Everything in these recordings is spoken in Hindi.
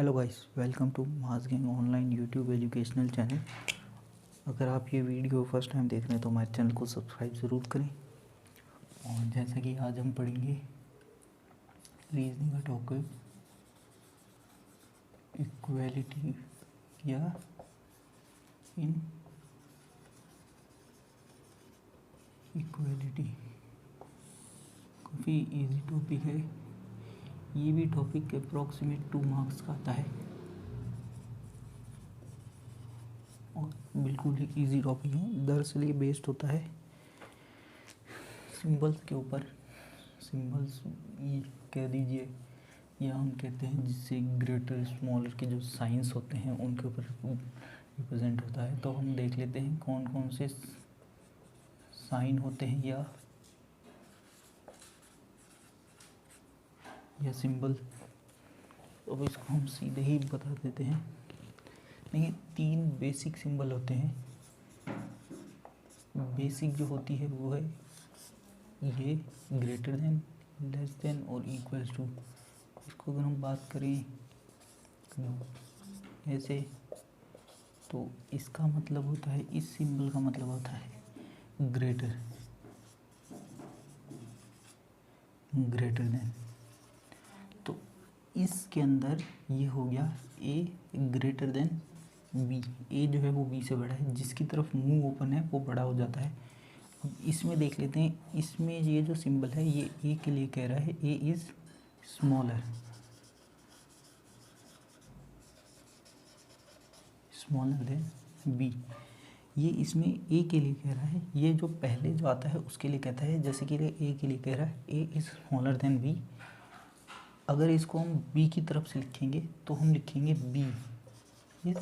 Hello guys, welcome to mass gang online YouTube educational channel. अगर आप ये वीडियो फर्स्ट टाइम देख रहे हैं तो हमारे चैनल को सब्सक्राइब ज़रूर करें। और जैसा कि आज हम पढ़ेंगे रीजनिंग का टॉपिक इक्वालिटी या इन इक्वालिटी। काफ़ी इजी टॉपिक है। ये भी टॉपिक अप्रॉक्सीमेट 2 मार्क्स का आता है और बिल्कुल ही इजी टॉपिक है। दरअसल ये बेस्ड होता है सिंबल्स के ऊपर। सिंबल्स ये कह दीजिए या हम कहते हैं जिससे ग्रेटर स्मॉलर के जो साइंस होते हैं उनके ऊपर रिप्रेजेंट होता है। तो हम देख लेते हैं कौन कौन से साइन होते हैं या सिंबल। अब इसको हम सीधे ही बता देते हैं। देखिए, 3 बेसिक सिंबल होते हैं। बेसिक जो होती है वो है ये ग्रेटर देन, लेस देन और इक्वल्स टू। इसको अगर हम बात करें ऐसे तो इसका मतलब होता है, इस सिंबल का मतलब होता है ग्रेटर देन। तो इसके अंदर ये हो गया ए ग्रेटर देन बी। ए जो है वो बी से बड़ा है, जिसकी तरफ मुंह ओपन है वो बड़ा हो जाता है। अब इसमें देख लेते हैं, इसमें ये जो सिंबल है ये ए के लिए कह रहा है A is smaller than B. ये इसमें ए के लिए कह रहा है। ये जो पहले जो आता है उसके लिए कहता है, जैसे कि ए के लिए कह रहा है A is smaller than B. अगर इसको हम बी की तरफ से लिखेंगे तो हम लिखेंगे बी इज़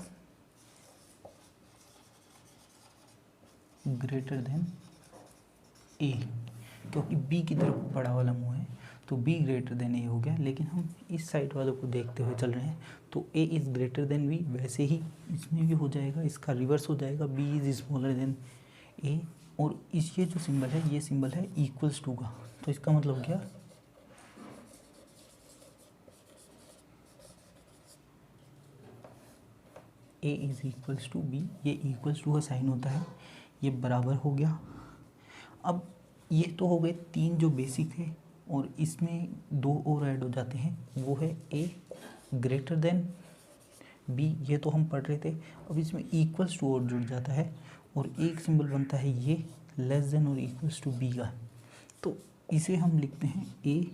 ग्रेटर देन ए, क्योंकि बी की तरफ बड़ा वाला मुंह है तो बी ग्रेटर देन ए हो गया। लेकिन हम इस साइड वालों को देखते हुए चल रहे हैं तो A is greater than B, वैसे ही इसमें भी हो जाएगा, इसका रिवर्स हो जाएगा, बी इज़ स्मॉलर देन ए। और इस ये जो सिंबल है ये सिंबल है इक्वल्स टू का। तो इसका मतलब क्या, A is equals to B, ये इक्वल्स टू का साइन होता है, ये बराबर हो गया। अब ये तो हो गए 3 जो बेसिक थे और इसमें 2 और ऐड हो जाते हैं, वो है ए ग्रेटर देन बी, ये तो हम पढ़ रहे थे। अब इसमें इक्वल्स टू और जुड़ जाता है और एक सिंबल बनता है ये लेस देन और इक्वल्स टू बी का। तो इसे हम लिखते हैं A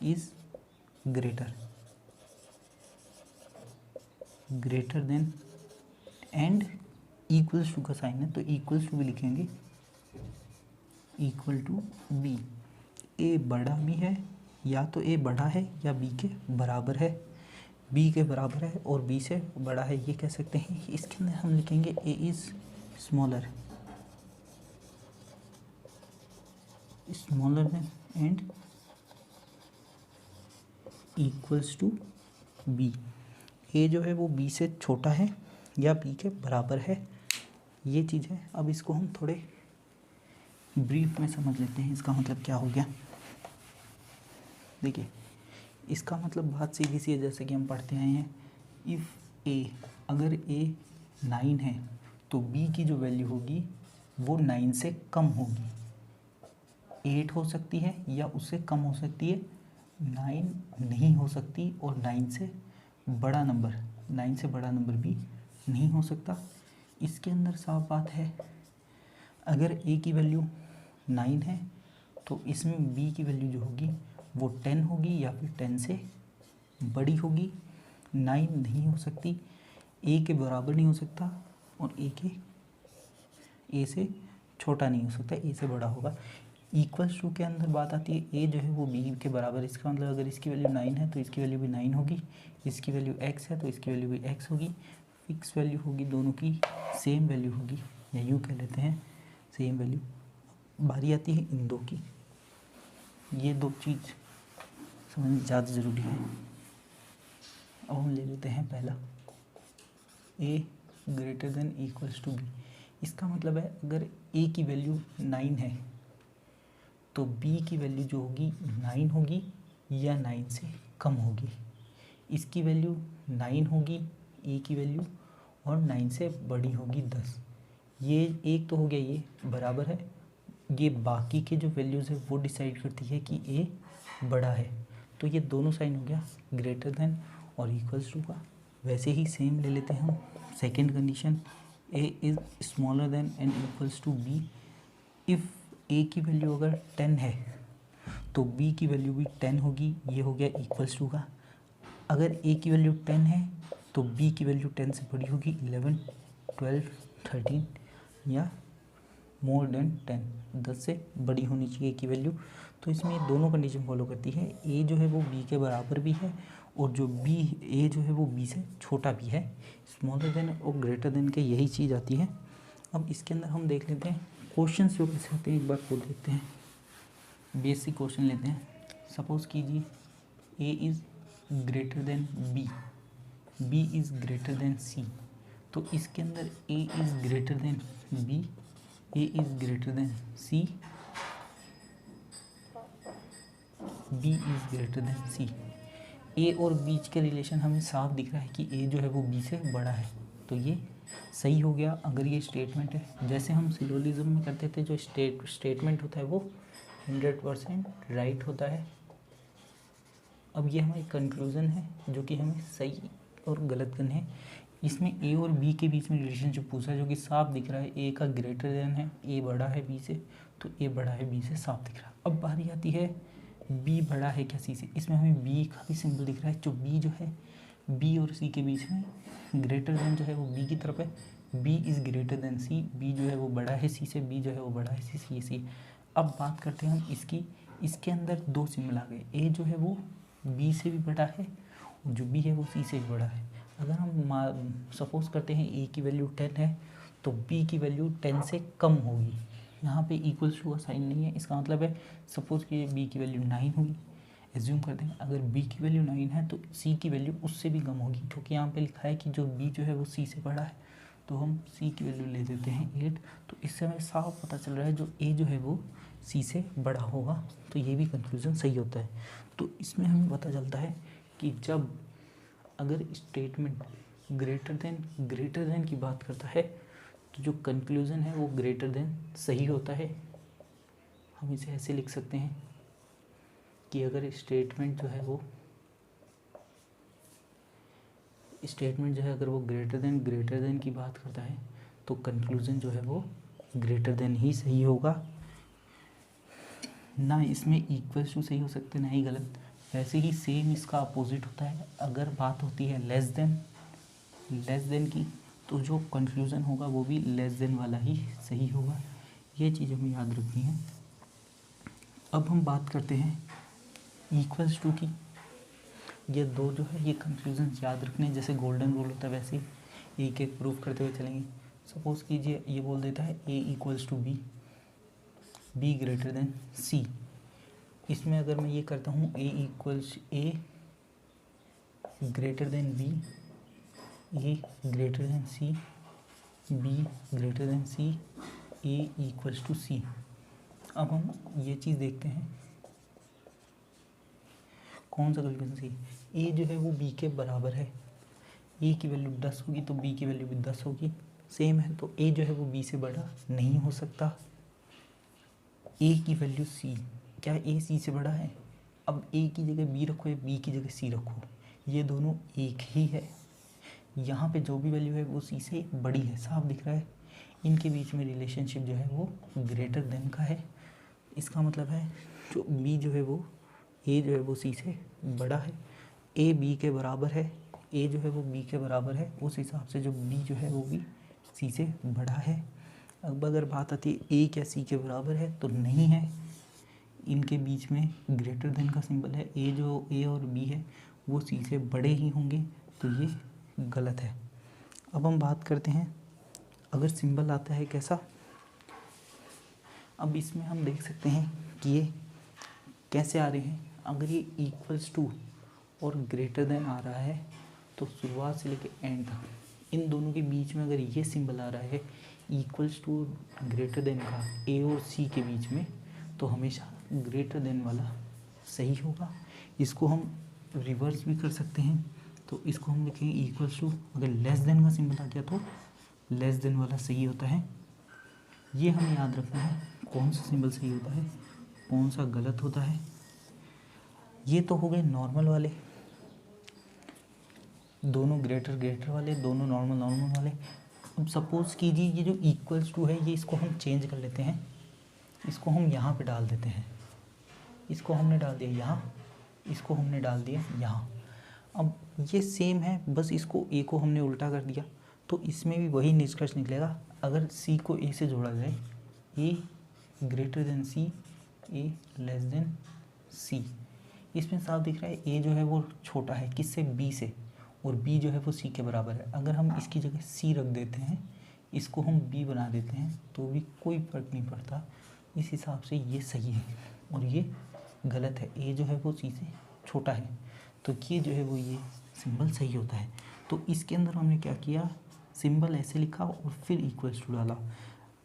is greater than and equals to का साइन है तो इक्वल्स टू भी लिखेंगे इक्वल टू बी। ए बड़ा भी है, या तो ए बड़ा है या बी के बराबर है। बी के बराबर है और बी से बड़ा है, ये कह सकते हैं। इसके अंदर हम लिखेंगे A is smaller than and equals to B. A जो है वो बी से छोटा है या बी के बराबर है, ये चीज़ है। अब इसको हम थोड़े ब्रीफ में समझ लेते हैं, इसका मतलब क्या हो गया। देखिए, इसका मतलब बात सीधी सी है, जैसे कि हम पढ़ते आए हैं। इफ़ ए, अगर ए 9 है तो बी की जो वैल्यू होगी वो 9 से कम होगी। 8 हो सकती है या उससे कम हो सकती है, 9 नहीं हो सकती। और 9 से बड़ा नंबर भी नहीं हो सकता। इसके अंदर साफ बात है, अगर ए की वैल्यू 9 है तो इसमें बी की वैल्यू जो होगी वो 10 होगी या फिर 10 से बड़ी होगी। 9 नहीं हो सकती, ए के बराबर नहीं हो सकता और ए से छोटा नहीं हो सकता, ए से बड़ा होगा। इक्वल्स टू के अंदर बात आती है, ए जो है वो बी के बराबर। इसका मतलब अगर इसकी वैल्यू 9 है तो इसकी वैल्यू भी 9 होगी, इसकी वैल्यू x है तो इसकी वैल्यू भी x होगी। फिक्स वैल्यू होगी, दोनों की सेम वैल्यू होगी, या यूँ कह लेते हैं सेम वैल्यू। बारी आती है इन दो की, ये 2 चीज़ समझना ज़्यादा ज़रूरी है। अब हम ले लेते हैं पहला, A greater than equals to B. इसका मतलब है अगर ए की वैल्यू 9 है तो बी की वैल्यू जो होगी 9 होगी या 9 से कम होगी। इसकी वैल्यू 9 होगी, ए की वैल्यू, और 9 से बड़ी होगी 10। ये एक तो हो गया, ये बराबर है, ये बाकी के जो वैल्यूज़ है वो डिसाइड करती है कि ए बड़ा है। तो ये दोनों साइन हो गया ग्रेटर देन और इक्वल्स टू का। वैसे ही सेम ले लेते हैं हम second condition, A is smaller than and equals to B. If A की वैल्यू अगर 10 है तो बी की वैल्यू भी 10 होगी, ये हो गया इक्वल्स टू का। अगर ए की वैल्यू 10 है तो बी की वैल्यू 10 से बड़ी होगी, 11, 12, 13 या मोर देन 10, 10 से बड़ी होनी चाहिए की वैल्यू। तो इसमें ये दोनों कंडीशन फॉलो करती है, ए जो है वो बी के बराबर भी है और जो बी ए जो है वो बी से छोटा भी है। स्मॉलर देन और ग्रेटर देन के यही चीज़ आती है। अब इसके अंदर हम देख लेते हैं क्वेश्चन जो कैसे होते हैं, एक बार वो देखते हैं। बेसिक क्वेश्चन लेते हैं। सपोज कीजिए A is greater than B, B is greater than C. तो इसके अंदर A is greater than B, A is greater than C, B is greater than C. A और बीच के रिलेशन हमें साफ दिख रहा है कि ए जो है वो बी से बड़ा है, तो ये सही हो गया अगर ये स्टेटमेंट है। जैसे हम सिलोजिज्म में करते थे, जो स्टेटमेंट होता है वो 100% राइट होता है। अब ये हमारी कंक्लूज़न है जो कि हमें सही और गलत करने हैं। इसमें ए और बी के बीच में रिलेशनशिप पूछा है जो कि साफ दिख रहा है, ए का ग्रेटर देन है, ए बड़ा है बी से, तो ए बड़ा है बी से, साफ दिख रहा है। अब बारी आती है बी बड़ा है क्या सी से। इसमें हमें बी का भी सिंबल दिख रहा है, जो बी जो है बी और सी के बीच में ग्रेटर देन जो है वो बी की तरफ है, B is greater than C, B जो है वो बड़ा है सी से, बी जो है वो बड़ा है सी से, ये सी। अब बात करते हैं हम इसकी, इसके अंदर दो सिंबल आ गए, ए जो है वो बी से भी बड़ा है और जो बी है वो सी से भी बड़ा है। अगर हम सपोज करते हैं ए की वैल्यू 10 है तो बी की वैल्यू 10 से कम होगी। यहाँ पे इक्वल्स टू का साइन नहीं है, इसका मतलब है सपोज कि बी की वैल्यू 9 होगी, एज्यूम करते हैं अगर बी की वैल्यू 9 है तो सी की वैल्यू उससे भी कम होगी, क्योंकि यहाँ पे लिखा है कि जो बी जो है वो सी से बड़ा है, तो हम सी की वैल्यू ले देते हैं 8। तो इससे हमें साफ पता चल रहा है जो ए जो है वो सी से बड़ा होगा, तो ये भी कंक्लूजन सही होता है। तो इसमें हमें पता चलता है कि जब अगर स्टेटमेंट ग्रेटर देन की बात करता है तो जो कंक्लूज़न है वो ग्रेटर देन सही होता है। हम इसे ऐसे लिख सकते हैं कि अगर स्टेटमेंट जो है अगर वो ग्रेटर देन की बात करता है तो कंक्लूज़न जो है वो ग्रेटर देन ही सही होगा। ना इसमें इक्वल्स टू सही हो सकते ना ही गलत। वैसे ही सेम इसका अपोजिट होता है, अगर बात होती है लेस देन की तो जो कंक्लूज़न होगा वो भी लेस देन वाला ही सही होगा। ये चीज़ हमें याद रखनी है। अब हम बात करते हैं इक्वल्स टू की। ये दो जो है ये कंक्लूज़न याद रखने, जैसे गोल्डन रूल होता है वैसे ही एक एक प्रूफ करते हुए चलेंगे। सपोज कीजिए ये बोल देता है A equals to B, B greater than C. इसमें अगर मैं ये करता हूँ A greater than B, A greater than C, B greater than C, A equals to C. अब हम ये चीज़ देखते हैं कौन सा कंक्लूजन सही। ए जो है वो बी के बराबर है, ए की वैल्यू 10 होगी तो बी की वैल्यू भी 10 होगी, सेम है, तो ए जो है वो बी से बड़ा नहीं हो सकता। ए की वैल्यू सी, क्या ए सी से बड़ा है? अब ए की जगह बी रखो या बी की जगह सी रखो, ये दोनों एक ही है। यहाँ पे जो भी वैल्यू है वो सी से बड़ी है, साफ दिख रहा है। इनके बीच में रिलेशनशिप जो है वो ग्रेटर देन का है। इसका मतलब है जो बी जो है वो ए जो है वो सी से बड़ा है, ए बी के बराबर है, ए जो है वो बी के बराबर है, उस हिसाब से जो बी जो है वो भी सी से बड़ा है। अब अगर बात आती है ए क्या सी के बराबर है तो नहीं है, इनके बीच में ग्रेटर देन का सिंबल है, ए और बी है वो सी से बड़े ही होंगे, तो ये गलत है। अब हम बात करते हैं अगर सिंबल आता है कैसा। अब इसमें हम देख सकते हैं कि ये कैसे आ रहे हैं। अगर ये इक्वल्स टू और ग्रेटर देन आ रहा है तो शुरुआत से लेकर एंड तक इन दोनों के बीच में अगर ये सिंबल आ रहा है इक्वल्स टू ग्रेटर देन का ए और सी के बीच में, तो हमेशा ग्रेटर देन वाला सही होगा। इसको हम रिवर्स भी कर सकते हैं। तो इसको हम लिखेंगे इक्वल्स टू, अगर लेस देन का सिंबल आ गया तो लेस देन वाला सही होता है। ये हमें याद रखना है कौन सा सिंबल सही होता है, कौन सा गलत होता है। ये तो हो गए नॉर्मल वाले, दोनों ग्रेटर ग्रेटर वाले, दोनों नॉर्मल नॉर्मल वाले। अब सपोज़ कीजिए ये जो इक्वल्स टू है ये इसको हम चेंज कर लेते हैं, इसको हम यहाँ पे डाल देते हैं। इसको हमने डाल दिया यहाँ, इसको हमने डाल दिया यहाँ। अब ये सेम है, बस इसको ए को हमने उल्टा कर दिया, तो इसमें भी वही निष्कर्ष निकलेगा। अगर सी को ए से जोड़ा जाए, ए ग्रेटर देन सी, ए लेस देन सी, इसमें साफ दिख रहा है ए जो है वो छोटा है किससे, बी से, और बी जो है वो सी के बराबर है। अगर हम इसकी जगह सी रख देते हैं, इसको हम बी बना देते हैं, तो भी कोई फ़र्क नहीं पड़ता। इस हिसाब से ये सही है और ये गलत है। ए जो है वो सी से छोटा है, तो ये जो है वो ये सिंबल सही होता है। तो इसके अंदर हमने क्या किया, सिंबल ऐसे लिखा और फिर इक्वल्स टू डाला।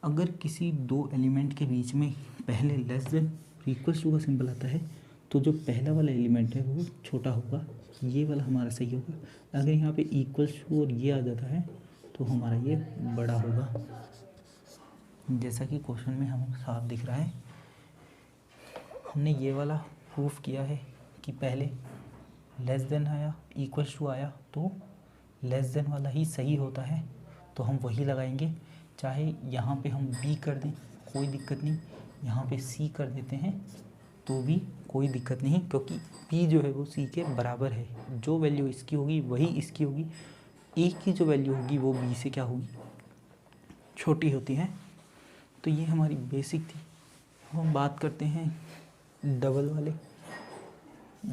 अगर किसी दो एलिमेंट के बीच में पहले लेस देन इक्वल्स टू का सिंबल आता है, तो जो पहला वाला एलिमेंट है वो छोटा होगा, ये वाला हमारा सही होगा। अगर यहाँ पे इक्वल्स टू और ये आ जाता है तो हमारा ये बड़ा होगा, जैसा कि क्वेश्चन में हमें साफ दिख रहा है। हमने ये वाला प्रूफ किया है कि पहले लेस देन आया, इक्वल्स टू आया, तो लेस देन वाला ही सही होता है, तो हम वही लगाएंगे। चाहे यहाँ पे हम बी कर दें कोई दिक्कत नहीं, यहाँ पे सी कर देते हैं तो भी कोई दिक्कत नहीं, क्योंकि पी जो है वो सी के बराबर है। जो वैल्यू इसकी होगी वही इसकी होगी, ए की जो वैल्यू होगी वो बी से क्या होगी, छोटी होती है। तो ये हमारी बेसिक थी। अब हम बात करते हैं डबल वाले।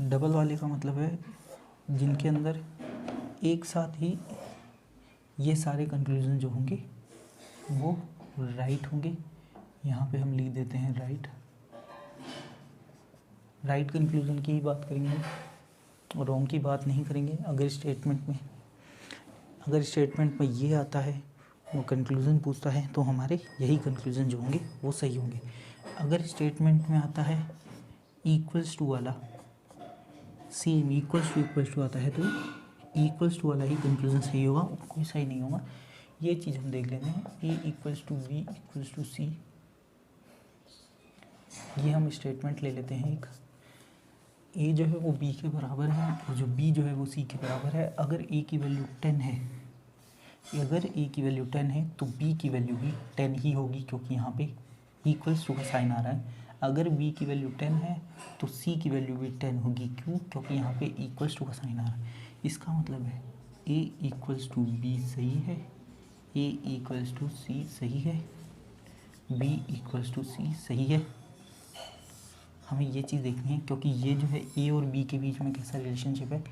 डबल वाले का मतलब है जिनके अंदर एक साथ ही ये सारे कंक्लूजन जो होंगे वो राइट होंगे। यहाँ पे हम लिख देते हैं राइट। राइट कंक्लूजन की ही बात करेंगे, रॉन्ग की बात नहीं करेंगे। अगर स्टेटमेंट में ये आता है, वो कंक्लूजन पूछता है, तो हमारे यही कंक्लूजन जो होंगे वो सही होंगे। अगर स्टेटमेंट में आता है इक्वल्स टू वाला, सेम इक्वल्स टू आता है, तो इक्वल्स टू वाला ही कंक्लूजन सही होगा, कोई सही नहीं होगा। ये चीज़ हम देख लेते हैं। A equals to B equals to C, ये हम स्टेटमेंट ले लेते हैं एक। ए जो है वो बी के बराबर है और जो बी जो है वो सी के बराबर है। अगर ए की वैल्यू 10 है, अगर ए की वैल्यू 10 है तो बी की वैल्यू भी 10 ही होगी, क्योंकि यहाँ पे इक्वल्स टू का साइन आ रहा है। अगर बी की वैल्यू 10 है तो सी की वैल्यू भी 10 होगी। क्यों? क्योंकि यहाँ पे इक्वल्स टू का साइन आ रहा है। इसका मतलब है ए इक्वल्स टू बी सही है, ए इक्वल्स टू सी सही है, बी इक्वल्स टू सी सही है। हमें ये चीज़ देखनी है, क्योंकि ये जो है ए और बी के बीच में कैसा रिलेशनशिप है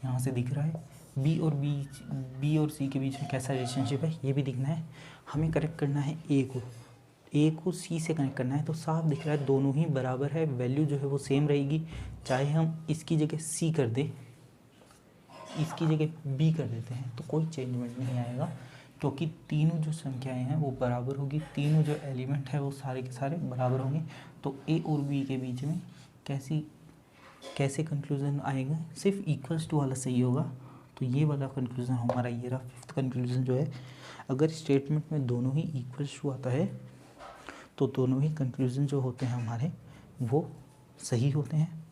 यहाँ से दिख रहा है। बी और सी के बीच में कैसा रिलेशनशिप है ये भी दिखना है। हमें कनेक्ट करना है ए को सी से कनेक्ट करना है, तो साफ दिख रहा है दोनों ही बराबर है। वैल्यू जो है वो सेम रहेगी, चाहे हम इसकी जगह सी कर दें, इसकी जगह बी कर देते हैं, तो कोई चेंजमेंट नहीं आएगा, क्योंकि तीनों जो संख्याएं हैं वो बराबर होगी, तीनों जो एलिमेंट है वो सारे के सारे बराबर होंगे। तो ए और बी के बीच में कैसे कंक्लूजन आएगा, सिर्फ इक्वल्स टू वाला सही होगा। तो ये वाला कंक्लूजन हमारा ये रहा, फिफ्थ कंक्लूजन जो है। अगर स्टेटमेंट में दोनों ही इक्वल्स टू आता है तो दोनों ही कंक्लूजन जो होते हैं हमारे वो सही होते हैं।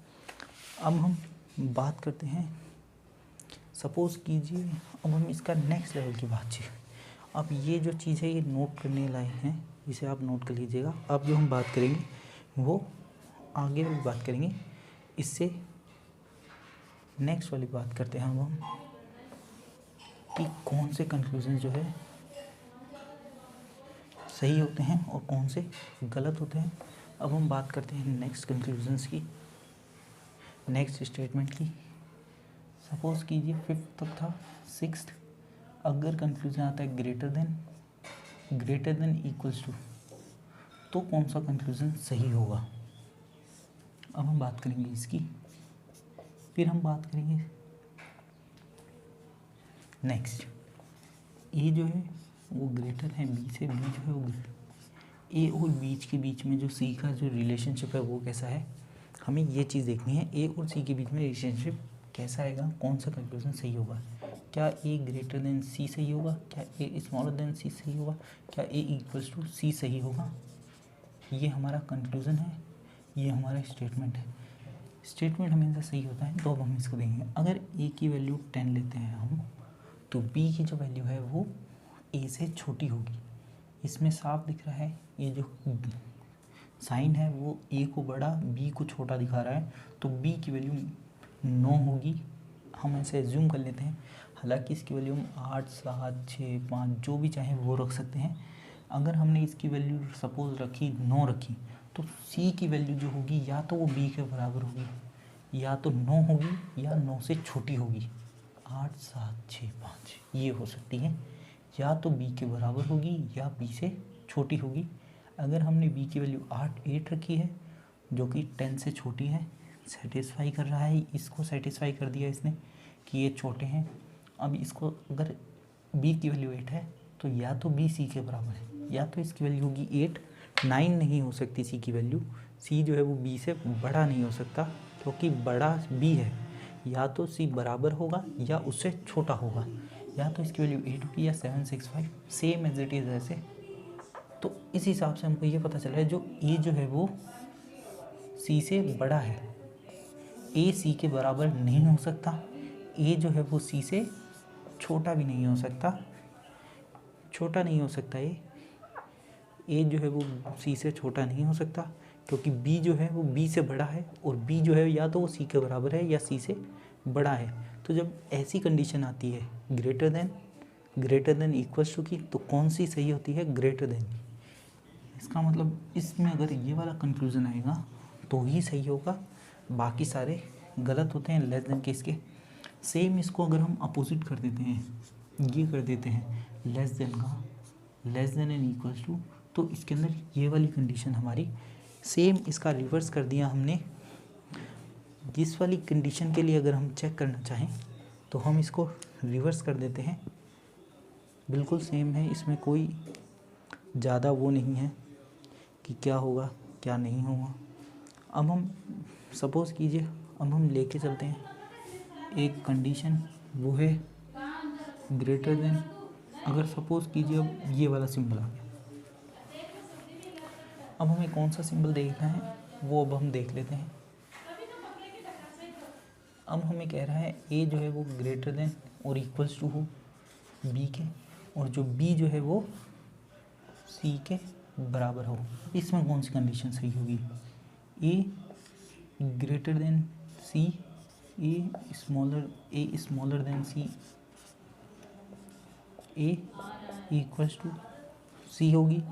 अब हम बात करते हैं, सपोज़ कीजिए अब हम इसका नेक्स्ट लेवल की बातचीत। अब ये जो चीज़ है ये नोट करने लायक है, इसे आप नोट कर लीजिएगा। अब जो हम बात करेंगे वो आगे वाली बात करेंगे, इससे नेक्स्ट वाली बात करते हैं हम कि कौन से कंक्लूजन जो है सही होते हैं और कौन से गलत होते हैं। अब हम बात करते हैं नेक्स्ट कंक्लूजन्स की, नेक्स्ट स्टेटमेंट की। सपोज़ कीजिए फिफ्थ तक था, सिक्स्थ अगर कंक्लूजन आता है ग्रेटर देन इक्वल्स टू, तो कौन सा कंक्लूजन सही होगा। अब हम बात करेंगे इसकी, फिर हम बात करेंगे नेक्स्ट। ए जो है वो ग्रेटर है बी से, बी जो है वो ए और बीच के बीच में जो सी का जो रिलेशनशिप है वो कैसा है, हमें ये चीज़ देखनी है। ए और सी के बीच में रिलेशनशिप कैसा आएगा, कौन सा कंक्लूजन सही होगा, क्या ए ग्रेटर देन सी सही होगा, क्या ए स्मॉलर देन सी सही होगा, क्या ए इक्वल्स टू सी सही होगा। ये हमारा कंक्लूजन है, ये हमारा स्टेटमेंट है। स्टेटमेंट हमेशा सही होता है, तो अब हम इसको देंगे। अगर ए की वैल्यू 10 लेते हैं हम, तो बी की जो वैल्यू है वो ए से छोटी होगी। इसमें साफ दिख रहा है, ये जो साइन है वो ए को बड़ा बी को छोटा दिखा रहा है, तो बी की वैल्यू 9 होगी। हम ऐसे एज्यूम कर लेते हैं, हालांकि इसकी वैल्यू हम 8, 7, 6, 5 जो भी चाहे वो रख सकते हैं। अगर हमने इसकी वैल्यू सपोज रखी 9 रखी, तो सी की वैल्यू जो होगी या तो वो बी के बराबर होगी, या तो 9 होगी, या 9 से छोटी होगी। 8, 7, 6, 5 ये हो सकती है, या तो बी के बराबर होगी या बी से छोटी होगी। अगर हमने बी की वैल्यू 8 रखी है, जो कि 10 से छोटी है, सेटिस्फाई कर रहा है, इसको सेटिस्फाई कर दिया इसने कि ये छोटे हैं। अब इसको अगर बी की वैल्यू 8 है, तो या तो बी सी के बराबर है, या तो इसकी वैल्यू होगी 8। 9 नहीं हो सकती सी की वैल्यू, सी जो है वो बी से बड़ा नहीं हो सकता, क्योंकि बड़ा बी है। या तो सी बराबर होगा या उससे छोटा होगा, या तो इसकी वैल्यू 8 होगी या 765, सेम एज इट इज़ ऐसे। तो इस हिसाब से हमको ये पता चल रहा है, जो ए जो है वो सी से बड़ा है, ए सी के बराबर नहीं हो सकता, ए जो है वो सी से छोटा भी नहीं हो सकता, छोटा नहीं हो सकता, ए जो है वो सी से छोटा नहीं हो सकता, क्योंकि बी जो है वो बी से बड़ा है, और बी जो है या तो वो सी के बराबर है या सी से बड़ा है। तो जब ऐसी कंडीशन आती है ग्रेटर देन इक्वल्स टू की, तो कौन सी सही होती है, ग्रेटर देन। इसका मतलब इसमें अगर ये वाला कंक्लूजन आएगा तो ही सही होगा, बाकी सारे गलत होते हैं लेस देन केस के। सेम इसको अगर हम अपोजिट कर देते हैं, ये कर देते हैं लेस देन का, less than and equals to, तो इसके अंदर ये वाली कंडीशन हमारी सेम, इसका रिवर्स कर दिया हमने। जिस वाली कंडीशन के लिए अगर हम चेक करना चाहें तो हम इसको रिवर्स कर देते हैं, बिल्कुल सेम है, इसमें कोई ज़्यादा वो नहीं है कि क्या होगा क्या नहीं होगा। अब हम सपोज़ कीजिए, अब हम लेके चलते हैं एक कंडीशन, वो है ग्रेटर देन। अगर सपोज़ कीजिए अब ये वाला सिंबल आ गया, अब हमें कौन सा सिंबल देखना है वो अब हम देख लेते हैं। अब हमें कह रहा है ए जो है वो ग्रेटर देन और इक्वल्स टू हो बी के, और जो बी जो है वो सी के बराबर हो। इसमें कौन सी कंडीशन सही होगी, A greater than C, A smaller than C, A equals to C होगी,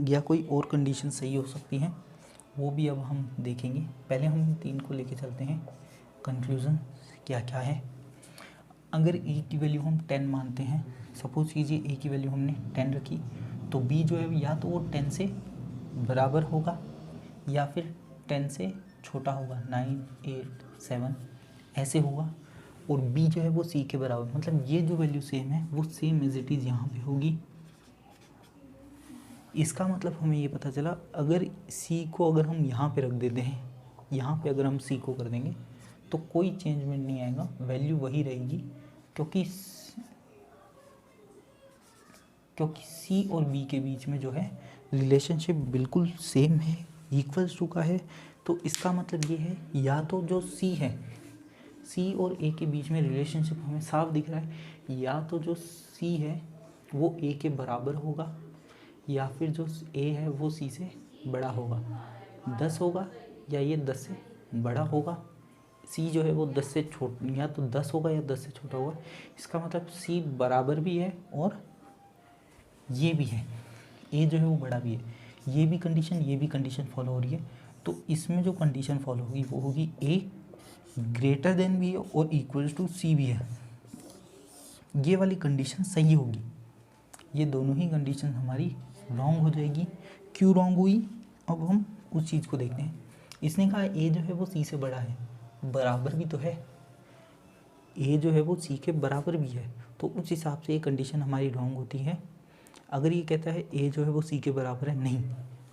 या कोई और कंडीशन सही हो सकती है, वो भी अब हम देखेंगे। पहले हम 3 को लेके चलते हैं, कंक्लूज़न क्या क्या है। अगर ए की वैल्यू हम 10 मानते हैं, सपोज कीजिए ए की वैल्यू हमने 10 रखी, तो बी जो है या तो वो 10 से बराबर होगा या फिर 10 से छोटा होगा, 9, 8, 7 ऐसे होगा, और बी जो है वो सी के बराबर, मतलब ये जो वैल्यू सेम है वो सेम एज इट इज़ यहाँ पे होगी। इसका मतलब हमें ये पता चला, अगर सी को अगर हम यहाँ पे रख देते हैं, यहाँ पे अगर हम सी को कर देंगे तो कोई चेंजमेंट नहीं आएगा, वैल्यू वही रहेगी, क्योंकि सी और बी के बीच में जो है रिलेशनशिप बिल्कुल सेम है, इक्वल्स टू का है। तो इसका मतलब ये है, या तो जो सी है, सी और ए के बीच में रिलेशनशिप हमें साफ दिख रहा है, या तो जो सी है वो ए के बराबर होगा, या फिर जो ए है वो सी से बड़ा होगा, 10 होगा या ये 10 से बड़ा होगा। सी जो है वो 10 से या तो 10 होगा या 10 से छोटा होगा। इसका मतलब सी बराबर भी है और ये भी है, ए जो है वो बड़ा भी है, ये भी कंडीशन फॉलो हो रही है। तो इसमें जो कंडीशन फॉलो होगी वो होगी ए ग्रेटर देन भी है और इक्वल्स टू सी भी है, ये वाली कंडीशन सही होगी। ये दोनों ही कंडीशन हमारी रॉन्ग हो जाएगी। क्यों रॉन्ग हुई, अब हम उस चीज़ को देखते हैं। इसने कहा ए जो है वो सी से बड़ा है, बराबर भी तो है, ए जो है वो सी के बराबर भी है, तो उस हिसाब से ये कंडीशन हमारी रॉन्ग होती है। अगर ये कहता है ए जो है वो सी के बराबर है, नहीं,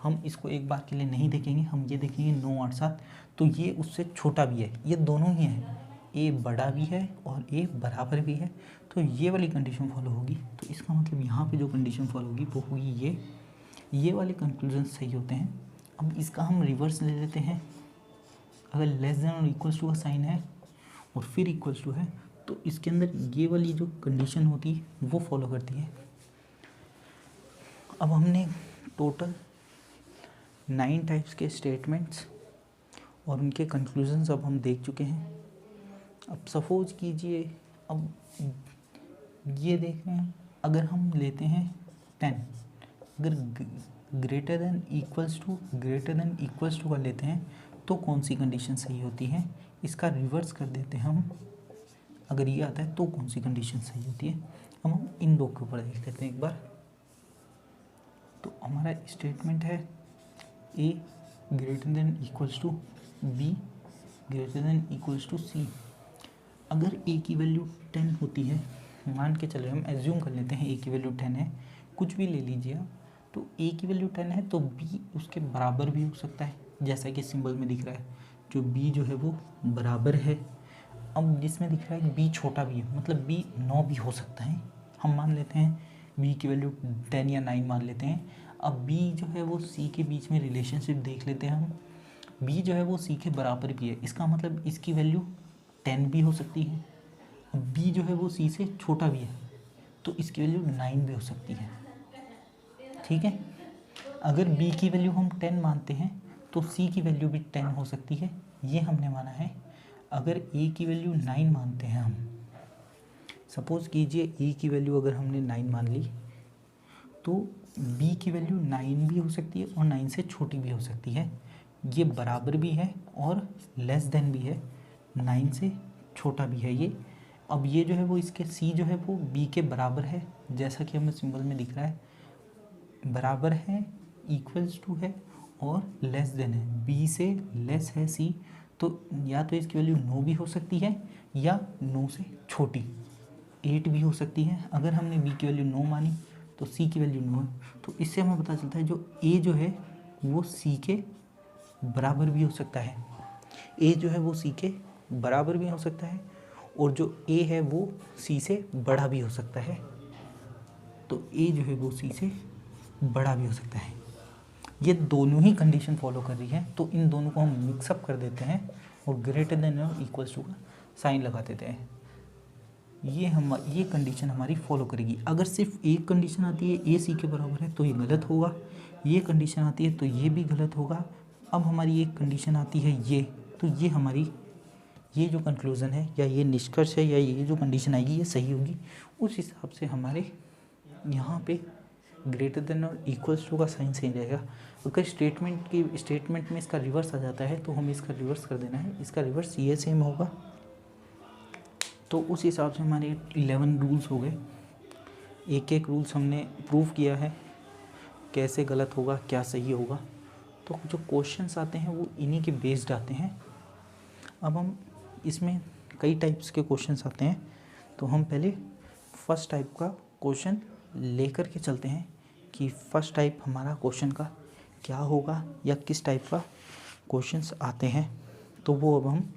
हम इसको एक बार के लिए नहीं देखेंगे, हम ये देखेंगे 9 8 7, तो ये उससे छोटा भी है, ये दोनों ही हैं, ए बड़ा भी है और ए बराबर भी है, तो ये वाली कंडीशन फॉलो होगी। तो इसका मतलब यहाँ पे जो कंडीशन फॉलो होगी वो होगी ये वाले कंक्लूजन सही होते हैं। अब इसका हम रिवर्स ले लेते हैं, अगर लेस देन और इक्वल्स टू का साइन है और फिर इक्वल्स टू है, तो इसके अंदर ये वाली जो कंडीशन होती है वो फॉलो करती है। अब हमने टोटल 9 टाइप्स के स्टेटमेंट्स और उनके कंक्लूजन्स अब हम देख चुके हैं। अब सपोज कीजिए, अब ये देख रहे हैं, अगर हम लेते हैं 10, अगर ग्रेटर देन इक्वल्स टू का लेते हैं तो कौन सी कंडीशन सही होती है, इसका रिवर्स कर देते हैं हम, अगर ये आता है तो कौन सी कंडीशन सही होती है। अब हम इन दो के ऊपर देख लेते हैं एक बार। तो हमारा स्टेटमेंट है A greater than equals to B greater than equals to C. अगर ए की वैल्यू 10 होती है, मान के चले, हम एज्यूम कर लेते हैं ए की वैल्यू 10 है, कुछ भी ले लीजिए आप, तो ए की वैल्यू 10 है तो बी उसके बराबर भी हो सकता है, जैसा कि सिंबल में दिख रहा है, जो बी जो है वो बराबर है। अब जिसमें दिख रहा है बी छोटा भी है, मतलब बी 9 भी हो सकता है, हम मान लेते हैं बी की वैल्यू 10 या 9 मान लेते हैं। अब बी जो है वो सी के बीच में रिलेशनशिप देख लेते हैं हम, बी जो है वो सी के बराबर भी है, इसका मतलब इसकी वैल्यू 10 भी हो सकती है। अब बी जो है वो सी से छोटा भी है, तो इसकी वैल्यू 9 भी हो सकती है, ठीक है। अगर बी की वैल्यू हम 10 मानते हैं तो सी की वैल्यू भी 10 हो सकती है, ये हमने माना है। अगर ए की वैल्यू 9 मानते हैं हम, सपोज कीजिए ए की वैल्यू अगर हमने 9 मान ली, तो बी की वैल्यू 9 भी हो सकती है और 9 से छोटी भी हो सकती है, ये बराबर भी है और लेस देन भी है, 9 से छोटा भी है ये। अब ये जो है वो इसके सी जो है वो बी के बराबर है, जैसा कि हमें सिंबल में दिख रहा है, बराबर है, इक्वल्स टू है और लेस देन है, बी से लेस है सी, तो या तो इसकी वैल्यू 9 भी हो सकती है या 9 से छोटी 8 भी हो सकती है। अगर हमने बी की वैल्यू 9 मानी तो सी की वैल्यू 9 है, तो इससे हमें पता चलता है जो ए जो है वो सी के बराबर भी हो सकता है, ए जो है वो सी के बराबर भी हो सकता है और जो ए है वो सी से बड़ा भी हो सकता है, तो ए जो है वो सी से बड़ा भी हो सकता है। ये दोनों ही कंडीशन फॉलो कर रही है, तो इन दोनों को हम मिक्सअप कर देते हैं और ग्रेटर देन और इक्वल्स टू का साइन लगा देते हैं। ये कंडीशन हमारी फॉलो करेगी। अगर सिर्फ एक कंडीशन आती है ए सी के बराबर है तो ये गलत होगा, ये कंडीशन आती है तो ये भी गलत होगा। अब हमारी एक कंडीशन आती है ये, तो ये हमारी ये जो कंक्लूज़न है या ये निष्कर्ष है या ये जो कंडीशन आएगी ये सही होगी। उस हिसाब से हमारे यहाँ पे ग्रेटर देन और इक्वल्स टू का साइन सही रहेगा। अगर स्टेटमेंट में इसका रिवर्स आ जाता है तो हमें इसका रिवर्स कर देना है, इसका रिवर्स ये सेम होगा। तो उस हिसाब से हमारे 11 रूल्स हो गए, एक एक रूल्स हमने प्रूव किया है कैसे गलत होगा क्या सही होगा। तो जो क्वेश्चंस आते हैं वो इन्हीं के बेस्ड आते हैं। अब हम इसमें कई टाइप्स के क्वेश्चंस आते हैं, तो हम पहले फर्स्ट टाइप का क्वेश्चन लेकर के चलते हैं कि फर्स्ट टाइप हमारा क्वेश्चन का क्या होगा या किस टाइप का क्वेश्चंस आते हैं, तो वो अब हम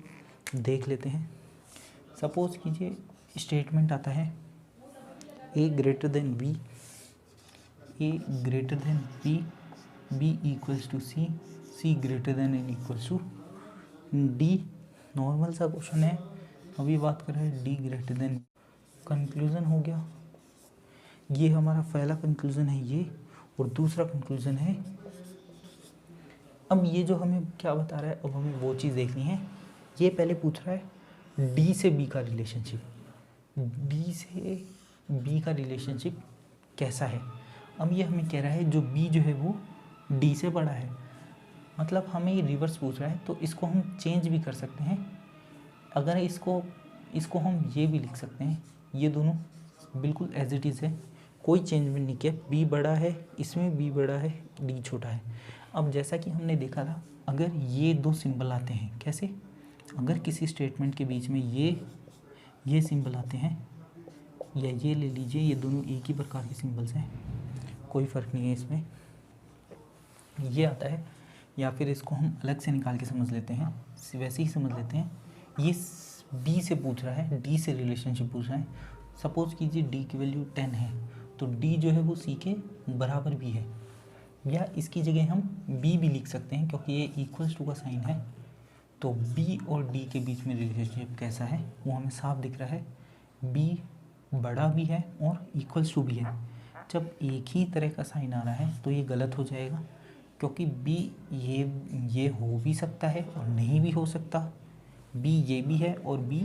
देख लेते हैं। सपोज कीजिए स्टेटमेंट आता है A greater than B, A greater than B, B equals to C, C greater than and equals to D. Normal सा क्वेश्चन है, अभी बात कर रहे हैं डी ग्रेटर देन। कंक्लूज़न हो गया, ये हमारा पहला कंक्लूज़न है ये, और दूसरा कंक्लूज़न है। अब ये जो हमें क्या बता रहा है, अब हमें वो चीज़ देखनी है। ये पहले पूछ रहा है डी से बी का रिलेशनशिप, डी से बी का रिलेशनशिप कैसा है। अब ये हमें कह रहा है जो बी जो है वो डी से बड़ा है, मतलब हमें ये रिवर्स पूछ रहा है, तो इसको हम चेंज भी कर सकते हैं। अगर इसको हम ये भी लिख सकते हैं, ये दोनों बिल्कुल एज इट इज़ है, कोई चेंज भी नहीं किया, बी बड़ा है, इसमें बी बड़ा है, डी छोटा है। अब जैसा कि हमने देखा था, अगर ये दो सिंबल आते हैं, कैसे, अगर किसी स्टेटमेंट के बीच में ये सिंबल आते हैं या ये ले लीजिए, ये दोनों एक ही प्रकार के सिंबल्स हैं, कोई फ़र्क नहीं है इसमें। ये आता है, या फिर इसको हम अलग से निकाल के समझ लेते हैं, वैसे ही समझ लेते हैं। ये बी से पूछ रहा है, डी से रिलेशनशिप पूछ रहा है। सपोज कीजिए डी की वैल्यू 10 है, तो डी जो है वो सी के बराबर भी है, या इसकी जगह हम बी भी लिख सकते हैं क्योंकि ये इक्वल्स टू का साइन है। तो बी और डी के बीच में रिलेशनशिप कैसा है वो हमें साफ दिख रहा है, बी बड़ा भी है और इक्वल्स टू भी है। जब एक ही तरह का साइन आ रहा है तो ये गलत हो जाएगा, क्योंकि बी ये हो भी सकता है और नहीं भी हो सकता, बी ये भी है और बी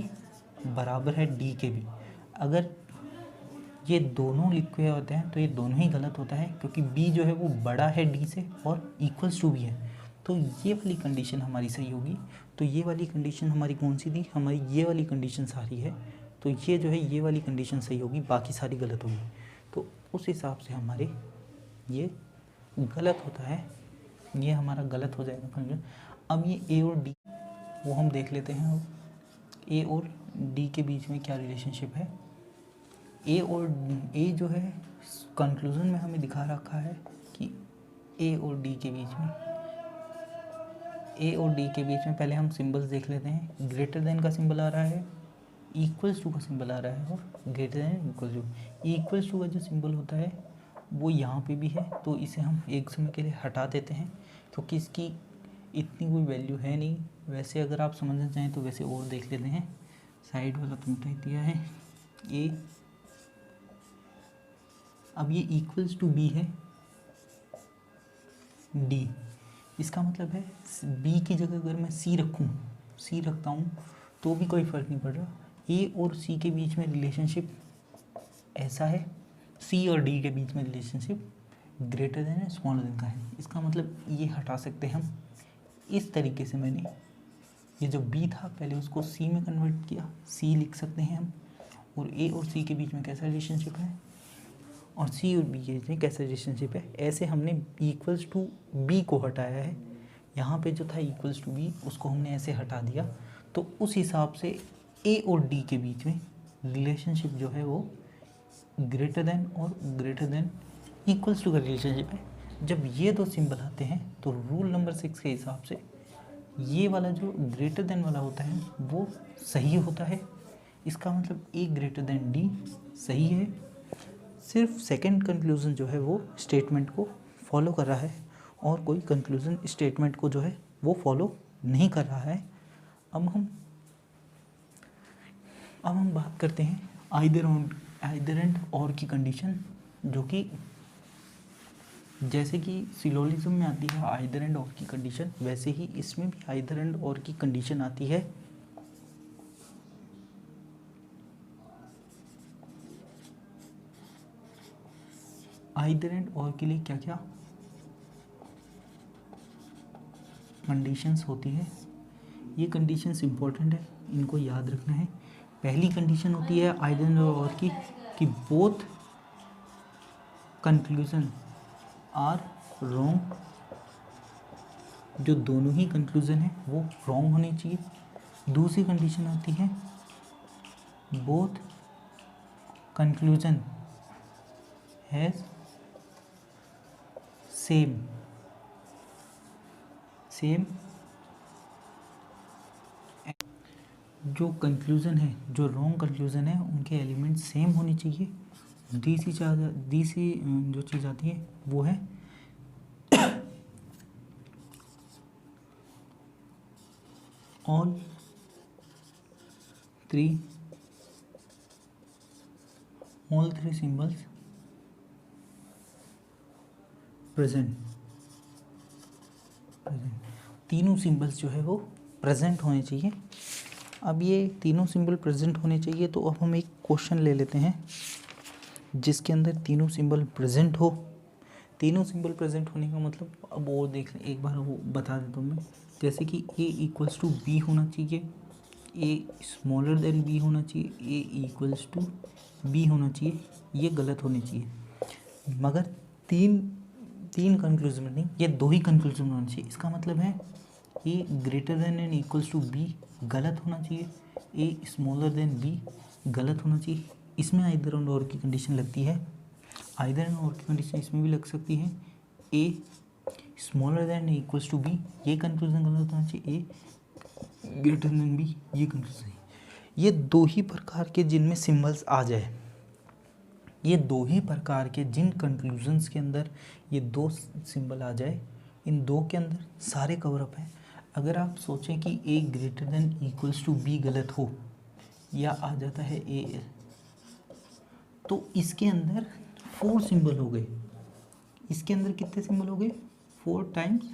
बराबर है डी के भी। अगर ये दोनों लिखे होते हैं तो ये दोनों ही गलत होता है, क्योंकि बी जो है वो बड़ा है डी से और इक्वल्स टू भी है। तो ये वाली कंडीशन हमारी सही होगी। तो ये वाली कंडीशन हमारी कौन सी थी, हमारी ये वाली कंडीशन सारी है। तो ये जो है ये वाली कंडीशन सही होगी, बाकी सारी गलत होगी। तो उस हिसाब से हमारे ये गलत होता है, ये हमारा गलत हो जाएगा कंडीशन। अब ये ए और डी वो हम देख लेते हैं। ए और डी के बीच में क्या रिलेशनशिप है। ए जो है कंक्लूजन में हमें दिखा रखा है कि ए और डी के बीच में पहले हम सिंबल्स देख लेते हैं। ग्रेटर देन का सिंबल आ रहा है, इक्वल्स टू का सिंबल आ रहा है, और ग्रेटर देन इक्वल्स टू का जो सिंबल होता है वो यहाँ पे भी है। तो इसे हम एक समय के लिए हटा देते हैं, क्योंकि इसकी इतनी कोई वैल्यू है नहीं। वैसे अगर आप समझना चाहें तो वैसे और देख लेते हैं। साइड वाला तुमने ही दिया है ए, अब ये इक्वल्स टू बी है डी, इसका मतलब है बी की जगह अगर मैं सी रखता हूँ तो भी कोई फ़र्क नहीं पड़ रहा। ए और सी के बीच में रिलेशनशिप ऐसा है, सी और डी के बीच में relationship greater than smaller then का है। इसका मतलब ये हटा सकते हैं हम इस तरीके से। मैंने ये जो बी था पहले उसको सी में कन्वर्ट किया, सी लिख सकते हैं हम। और ए और सी के बीच में कैसा रिलेशनशिप है, और सी और बी के बीच में कैसा रिलेशनशिप है, ऐसे हमने इक्वल्स टू बी को हटाया है। यहाँ पे जो था इक्वल्स टू बी उसको हमने ऐसे हटा दिया। तो उस हिसाब से ए और डी के बीच में रिलेशनशिप जो है वो ग्रेटर देन और ग्रेटर देन इक्वल्स टू का रिलेशनशिप है। जब ये दो सिंबल आते हैं तो रूल नंबर 6 के हिसाब से ये वाला जो ग्रेटर देन वाला होता है वो सही होता है। इसका मतलब ए ग्रेटर देन डी सही है। सिर्फ सेकंड कंक्लूज़न जो है वो स्टेटमेंट को फॉलो कर रहा है, और कोई कंक्लूज़न स्टेटमेंट को जो है वो फॉलो नहीं कर रहा है। अब हम बात करते हैं आइदर एंड और की कंडीशन, जो कि जैसे कि सिलोजिज्म में आती है आइदर एंड और की कंडीशन, वैसे ही इसमें भी आइदर एंड और की कंडीशन आती है। आइदर एंड और के लिए क्या क्या कंडीशंस होती है, ये कंडीशंस इंपॉर्टेंट है, इनको याद रखना है। पहली कंडीशन होती है आइदर एंड और की कि बोथ कंक्लूजन आर रॉन्ग, जो दोनों ही कंक्लूजन है वो रॉन्ग होनी चाहिए। दूसरी कंडीशन आती है बोथ कंक्लूजन हैज़ सेम जो कंक्लूज़न है, जो रॉन्ग कंक्लूज़न है उनके एलिमेंट सेम होने चाहिए। तीसरी जो चीज़ आती है वो है ऑल थ्री सिंबल्स प्रेजेंट। तीनों सिंबल्स जो है वो प्रेजेंट होने चाहिए। अब ये तीनों सिंबल प्रेजेंट होने चाहिए, तो अब हम एक क्वेश्चन ले लेते हैं जिसके अंदर तीनों सिंबल प्रेजेंट हो। तीनों सिंबल प्रेजेंट होने का मतलब अब वो देख एक बार वो बता देता हूँ मैं। जैसे कि ए इक्वल्स टू बी होना चाहिए, ए स्मॉलर देन बी होना चाहिए, ए इक्वल्स टू बी होना चाहिए, ये गलत होने चाहिए। मगर तीन कंक्लूजन नहीं, ये दो ही कंक्लूजन होना चाहिए। इसका मतलब है A greater than and equals to B गलत होना चाहिए, ए स्मॉलर देन बी गलत होना चाहिए। इसमें आइदर एंड और की कंडीशन लगती है। आइदर एंड और की कंडीशन इसमें भी लग सकती है। A smaller than equals to B, ये कंक्लूजन गलत होना चाहिए, ए ग्रेटर देन बी, ये कंक्लूजन है। ये दो ही प्रकार के जिनमें सिंबल्स आ जाए, ये दो ही प्रकार के जिन कंक्लूजन्स के अंदर ये दो सिंबल आ जाए, इन दो के अंदर सारे कवरअप हैं। अगर आप सोचें कि A greater than equals to B गलत हो या आ जाता है ए, तो इसके अंदर 4 सिंबल हो गए। इसके अंदर कितने सिंबल हो गए? 4 टाइम्स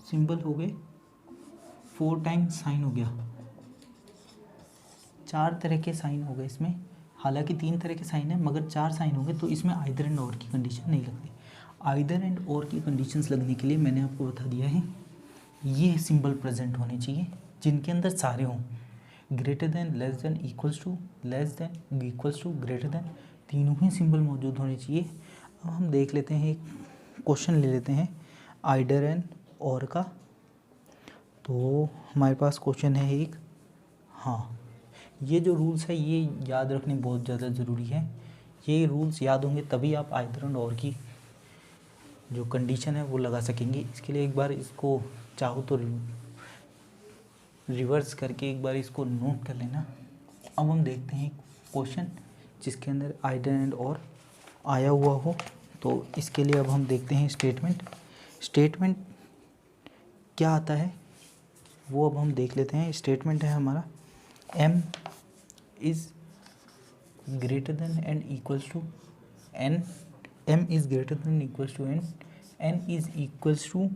सिंबल हो गए, 4 टाइम्स साइन हो गया, 4 तरह के साइन हो गए इसमें। हालांकि 3 तरह के साइन है, मगर 4 साइन हो गए, तो इसमें आइदर एंड और की कंडीशन नहीं लगती। आइदर एंड और की कंडीशंस लगने के लिए मैंने आपको बता दिया है, ये सिंबल प्रेजेंट होने चाहिए जिनके अंदर सारे हों, greater than, less than, equals to, less than, equals to, greater than, तीनों ही सिंबल मौजूद होने चाहिए। अब हम देख लेते हैं, एक क्वेश्चन ले लेते हैं आइदर एंड और का। तो हमारे पास क्वेश्चन है एक, हाँ, ये जो रूल्स है ये याद रखने बहुत ज़्यादा ज़रूरी है। ये रूल्स याद होंगे तभी आप आइदर एंड और की जो कंडीशन है वो लगा सकेंगे। इसके लिए एक बार इसको चाहो तो रिवर्स करके एक बार इसको नोट कर लेना। अब हम देखते हैं क्वेश्चन जिसके अंदर आइदर एंड और आया हुआ हो। तो इसके लिए अब हम देखते हैं स्टेटमेंट क्या आता है वो अब हम देख लेते हैं। स्टेटमेंट है हमारा m is greater than and equals to n, m is greater than equals to n, n is equals to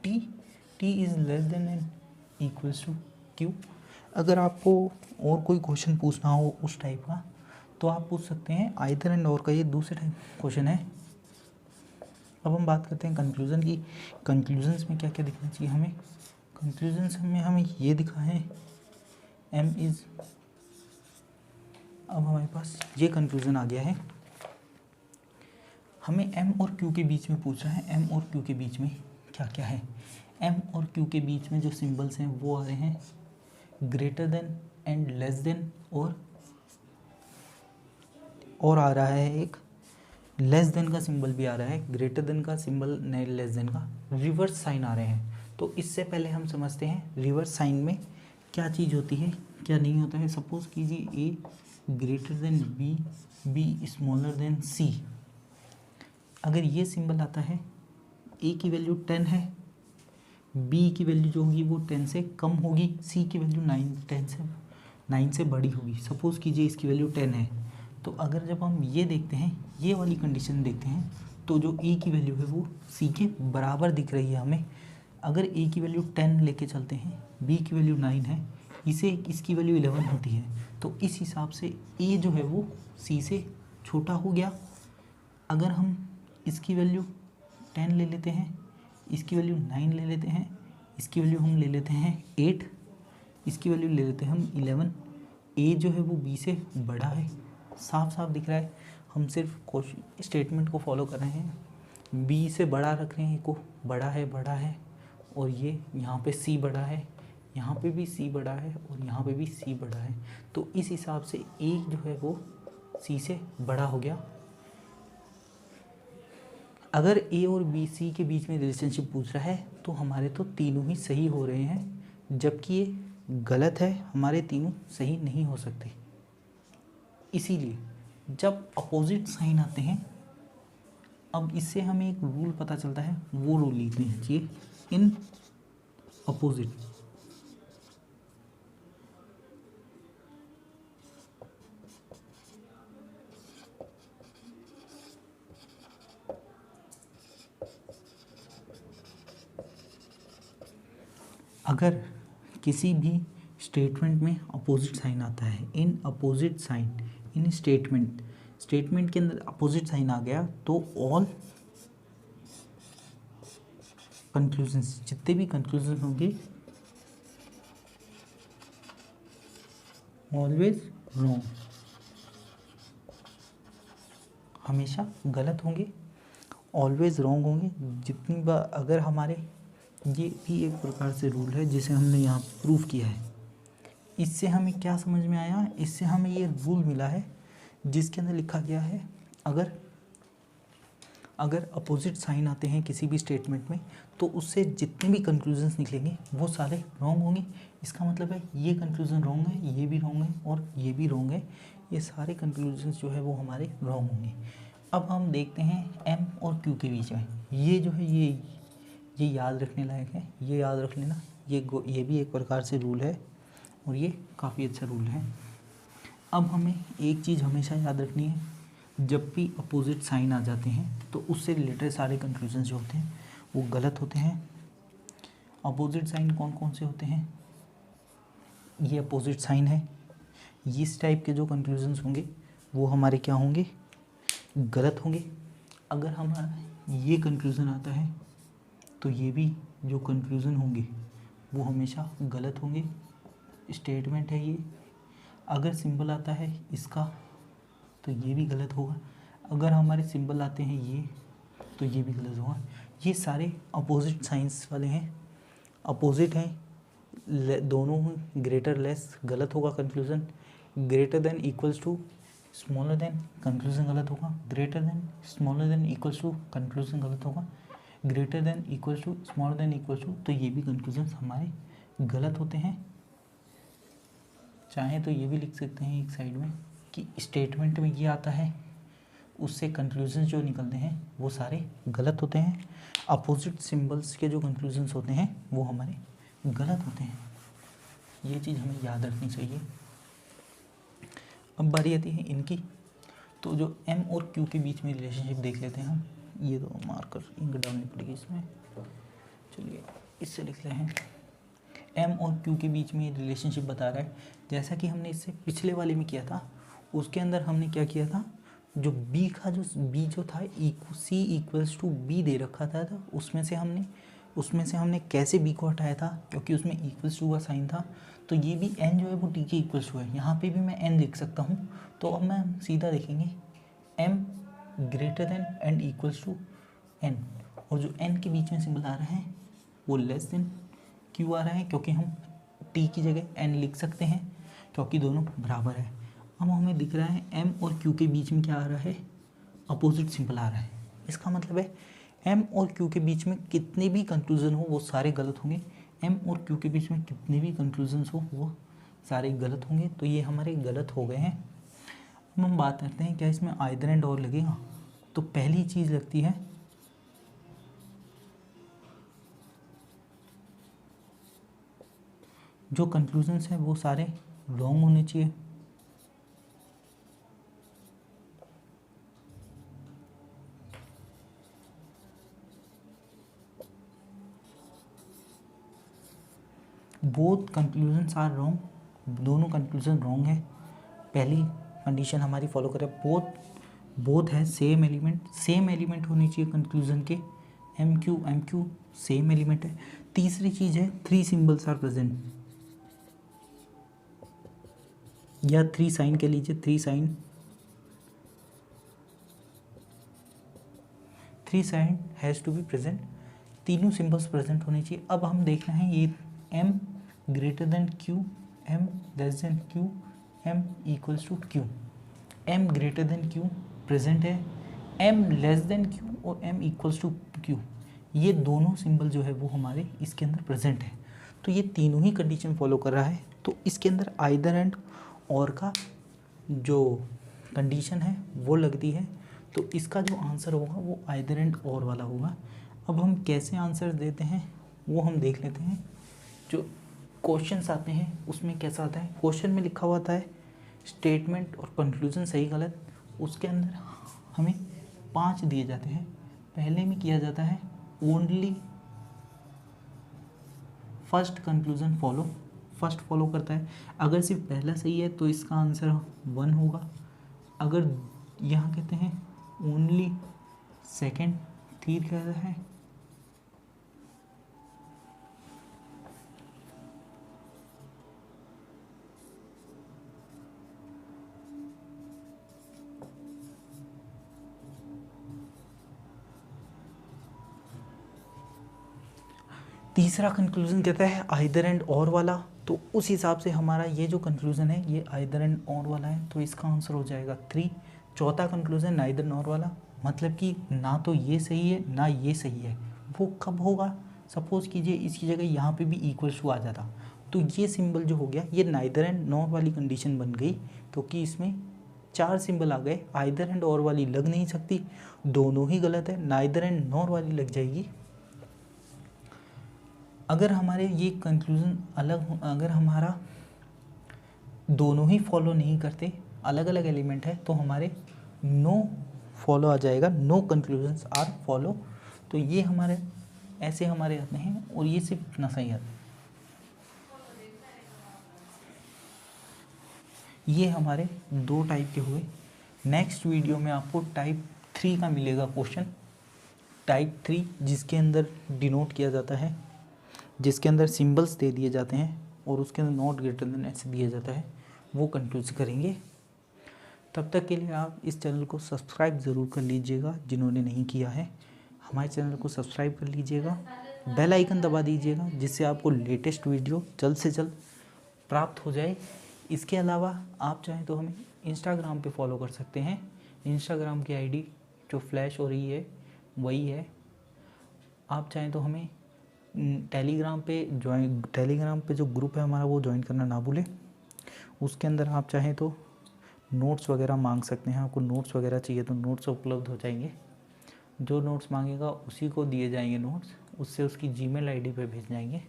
t, t is less than and equals to q। अगर आपको और कोई क्वेश्चन पूछना हो उस टाइप का तो आप पूछ सकते हैं। आइदर एंड और का ये दूसरे टाइप क्वेश्चन है। अब हम बात करते हैं कंक्लूजन की। कंक्लूजन्स में क्या क्या दिखना चाहिए हमें? कंक्लूजन्स में हमें ये दिखा है m इज़, अब हमारे पास ये कंक्लूजन आ गया है। हमें m और q के बीच में पूछ रहा है, m और q के बीच में क्या क्या है। m और q के बीच में जो सिंबल्स हैं वो आ रहे हैं greater than and less than, और आ रहा है एक लेस देन का सिंबल भी आ रहा है, ग्रेटर देन का सिंबल नहीं, लेस देन का रिवर्स साइन आ रहे हैं। तो इससे पहले हम समझते हैं रिवर्स साइन में क्या चीज़ होती है क्या नहीं होता है। सपोज कीजिए A greater than B, B smaller than C. अगर ये सिंबल आता है, ए की वैल्यू 10 है, बी की वैल्यू जो होगी वो 10 से कम होगी, सी की वैल्यू 9 से बड़ी होगी। सपोज़ कीजिए इसकी वैल्यू 10 है, तो अगर जब हम ये देखते हैं, ये वाली कंडीशन देखते हैं, तो जो ए की वैल्यू है वो सी के बराबर दिख रही है हमें। अगर ए की वैल्यू 10 लेके चलते हैं, बी की वैल्यू 9 है, इसकी वैल्यू 11 होती है, तो इस हिसाब से ए जो है वो सी से छोटा हो गया। अगर हम इसकी वैल्यू 10 ले लेते हैं, इसकी वैल्यू 9 ले लेते हैं, इसकी वैल्यू हम ले लेते हैं 8, इसकी वैल्यू ले लेते हैं हम 11, ए जो है वो बी से बड़ा है। साफ साफ दिख रहा है, हम सिर्फ स्टेटमेंट को फॉलो कर रहे हैं। बी से बड़ा रख रहे हैं, को बड़ा है, और ये यहाँ पे सी बड़ा है, यहाँ पे भी सी बड़ा है, और यहाँ पे भी सी बड़ा है। तो इस हिसाब से ए जो है वो सी से बड़ा हो गया। अगर ए और बी सी के बीच में रिलेशनशिप पूछ रहा है तो हमारे तो तीनों ही सही हो रहे हैं, जबकि ये गलत है, हमारे तीनों सही नहीं हो सकते। इसीलिए जब अपोजिट साइन आते हैं, अब इससे हमें एक रूल पता चलता है, वो रूल लिखने चाहिए। इन अपोजिट, अगर किसी भी स्टेटमेंट में अपोजिट साइन आता है, इन अपोजिट साइन, इन स्टेटमेंट के अंदर अपोजिट साइन आ गया, तो ऑल कंक्लूजन्स, जितने भी कंक्लूजन होंगे ऑलवेज रॉन्ग, हमेशा गलत होंगे, ऑलवेज रॉन्ग होंगे। जितनी बार अगर हमारे, ये भी एक प्रकार से रूल है जिसे हमने यहाँ प्रूफ किया है। इससे हमें क्या समझ में आया? इससे हमें ये रूल मिला है जिसके अंदर लिखा गया है, अगर अगर अपोजिट साइन आते हैं किसी भी स्टेटमेंट में तो उससे जितने भी कंक्लूजन्स निकलेंगे वो सारे रॉन्ग होंगे। इसका मतलब है ये कंक्लूजन रॉन्ग है, ये भी रॉन्ग है और ये भी रॉन्ग है, ये सारे कंक्लूजन्स जो है वो हमारे रॉन्ग होंगे। अब हम देखते हैं एम और क्यू के बीच में, ये जो है ये याद रखने लायक है, ये याद रख लेना, ये भी एक प्रकार से रूल है और ये काफ़ी अच्छा रूल है। अब हमें एक चीज़ हमेशा याद रखनी है, जब भी अपोजिट साइन आ जाते हैं तो उससे रिलेटेड सारे कंक्लूजन जो होते हैं वो गलत होते हैं। अपोजिट साइन कौन कौन से होते हैं, ये अपोजिट साइन है, इस टाइप के जो कंक्लूजन्स होंगे वो हमारे क्या होंगे, गलत होंगे। अगर हमारा ये कंक्लूज़न आता है तो ये भी जो कंक्लूज़न होंगे वो हमेशा गलत होंगे, स्टेटमेंट है ये। अगर सिंबल आता है इसका तो ये भी गलत होगा, अगर हमारे सिंबल आते हैं ये तो ये भी गलत होगा। ये सारे अपोजिट साइंस वाले हैं, अपोजिट हैं दोनों, ग्रेटर लेस गलत होगा conclusion, greater than equals to smaller than conclusion गलत होगा, greater than smaller than equals to conclusion गलत होगा, greater than equals to smaller than equals to, तो ये भी कंक्लूजन हमारे गलत होते हैं। चाहे तो ये भी लिख सकते हैं एक साइड में कि स्टेटमेंट में ये आता है उससे कंक्लूजन जो निकलते हैं वो सारे गलत होते हैं। अपोजिट सिंबल्स के जो कंक्लूजन्स होते हैं वो हमारे गलत होते हैं, ये चीज़ हमें याद रखनी चाहिए। अब बारी आती है इनकी, तो जो एम और क्यू के बीच में रिलेशनशिप देख लेते हैं हम। ये दो मार्कर इंक डालनी पड़ेगी इसमें, चलिए इससे लिख रहे हैं। एम और क्यू के बीच में रिलेशनशिप बता रहा है, जैसा कि हमने इससे पिछले वाले में किया था, उसके अंदर हमने क्या किया था, जो बी का जो बी जो था सी इक्वल्स टू बी दे रखा था, उसमें से हमने कैसे बी को हटाया था, क्योंकि उसमें इक्वल्स टू का साइन था। तो ये भी एन जो है वो टी के इक्वल्स टू है, यहाँ पे भी मैं एन लिख सकता हूँ। तो अब मैं सीधा देखेंगे M greater than and equals to N, और जो एन के बीच में सिंबल आ रहा है वो लेस देन क्यू आ रहा है, क्योंकि हम टी की जगह एन लिख सकते हैं क्योंकि दोनों बराबर है। अब हमें दिख रहा है एम और क्यू के बीच में क्या आ रहा है, अपोजिट सिंबल आ रहा है। इसका मतलब है एम और क्यू के बीच में कितने भी कंक्लूजन हो वो सारे गलत होंगे, एम और क्यू के बीच में कितने भी कंक्लूजन्स हो वो सारे गलत होंगे, तो ये हमारे गलत हो गए हैं। अब हम बात करते हैं क्या इसमें आइदर एंड और लगेगा, तो पहली चीज़ लगती है जो कंक्लूजन्स हैं वो सारे रॉन्ग होने चाहिए। बोथ कंक्लूजन्स आर रॉन्ग, दोनों कंक्लूजन रॉन्ग है। पहली कंडीशन हमारी फॉलो करें, बोथ है सेम एलिमेंट होनी चाहिए कंक्लूजन के, एम क्यू सेम एलिमेंट है। तीसरी चीज़ है 3 सिंबल्स आर प्रेजेंट, या 3 साइन के लीजिए, 3 sign has to be present, तीनों सिंबल्स प्रेजेंट होने चाहिए। अब हम देख रहे हैं ये M greater than Q, M less than Q, M equals to Q. M greater than Q present है, एम लेस देन क्यू और एम इक्वल्स टू क्यू, ये दोनों सिंबल जो है वो हमारे इसके अंदर प्रेजेंट है। तो ये तीनों ही कंडीशन फॉलो कर रहा है, तो इसके अंदर आइदर एंड और का जो कंडीशन है वो लगती है, तो इसका जो आंसर होगा वो आइदर एंड और वाला होगा। अब हम कैसे आंसर देते हैं वो हम देख लेते हैं। जो क्वेश्चंस आते हैं उसमें कैसा आता है, क्वेश्चन में लिखा हुआ आता है स्टेटमेंट और कंक्लूजन सही गलत, उसके अंदर हमें 5 दिए जाते हैं। पहले में किया जाता है only first conclusion first follow करता है, अगर सिर्फ पहला सही है तो इसका आंसर 1 होगा। अगर यहाँ कहते हैं ओनली सेकंड थर्ड कहता है तीसरा कंक्लूजन कहता है आइदर एंड और वाला, तो उस हिसाब से हमारा ये जो कंक्लूजन है ये आइदर एंड और वाला है, तो इसका आंसर हो जाएगा 3। चौथा कंक्लूजन नाइदर नॉर वाला, मतलब कि ना तो ये सही है ना ये सही है। वो कब होगा? सपोज कीजिए इसकी जगह यहाँ पे भी इक्वल्स टू आ जाता, तो ये सिंबल जो हो गया ये नाइदर एंड नॉर वाली कंडीशन बन गई, तो कि इसमें 4 सिंबल आ गए। आइदर एंड और वाली लग नहीं सकती, दोनों ही गलत है, नाइदर एंड नॉर वाली लग जाएगी। अगर हमारे ये कंक्लूजन अलग हो, अगर हमारा दोनों ही फॉलो नहीं करते, अलग अलग एलिमेंट है, तो हमारे नो फॉलो आ जाएगा, नो कंक्लूजन्स आर फॉलो। तो ये हमारे ऐसे हमारे आते हैं, और ये सिर्फ इतना सही आता है। ये हमारे 2 टाइप के हुए। नेक्स्ट वीडियो में आपको टाइप 3 का मिलेगा क्वेश्चन। टाइप 3 जिसके अंदर डिनोट किया जाता है, जिसके अंदर सिंबल्स दे दिए जाते हैं और उसके अंदर नॉट ग्रेटर देन ऐसे दिया जाता है, वो कंफ्यूज करेंगे। तब तक के लिए आप इस चैनल को सब्सक्राइब ज़रूर कर लीजिएगा, जिन्होंने नहीं किया है हमारे चैनल को सब्सक्राइब कर लीजिएगा, बेल आइकन दबा दीजिएगा, जिससे आपको लेटेस्ट वीडियो जल्द से जल्द प्राप्त हो जाए। इसके अलावा आप चाहें तो हमें इंस्टाग्राम पे फॉलो कर सकते हैं। इंस्टाग्राम की आईडी जो फ्लैश हो रही है वही है। आप चाहें तो हमें टेलीग्राम पे जो ग्रुप है हमारा वो ज्वाइन करना ना भूलें। उसके अंदर आप चाहें तो नोट्स वगैरह मांग सकते हैं। आपको नोट्स वगैरह चाहिए तो नोट्स उपलब्ध हो जाएंगे। जो नोट्स मांगेगा उसी को दिए जाएंगे नोट्स, उससे उसकी जीमेल आईडी पे भेज जाएंगे।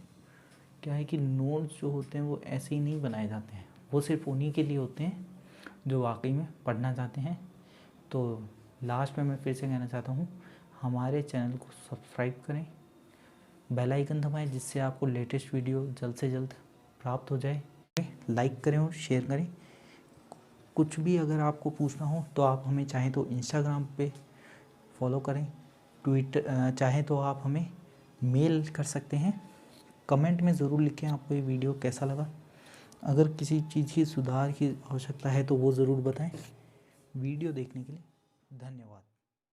क्या है कि नोट्स जो होते हैं वो ऐसे ही नहीं बनाए जाते हैं, वो सिर्फ उन्हीं के लिए होते हैं जो वाकई में पढ़ना चाहते हैं। तो लास्ट में मैं फिर से कहना चाहता हूँ, हमारे चैनल को सब्सक्राइब करें, बेल आइकन दबाएं, जिससे आपको लेटेस्ट वीडियो जल्द से जल्द प्राप्त हो जाए। लाइक करें और शेयर करें। कुछ भी अगर आपको पूछना हो तो आप हमें चाहें तो इंस्टाग्राम पे फॉलो करें, ट्विटर चाहें तो आप हमें मेल कर सकते हैं। कमेंट में ज़रूर लिखें आपको ये वीडियो कैसा लगा। अगर किसी चीज़ की सुधार की आवश्यकता है तो वो ज़रूर बताएं। वीडियो देखने के लिए धन्यवाद।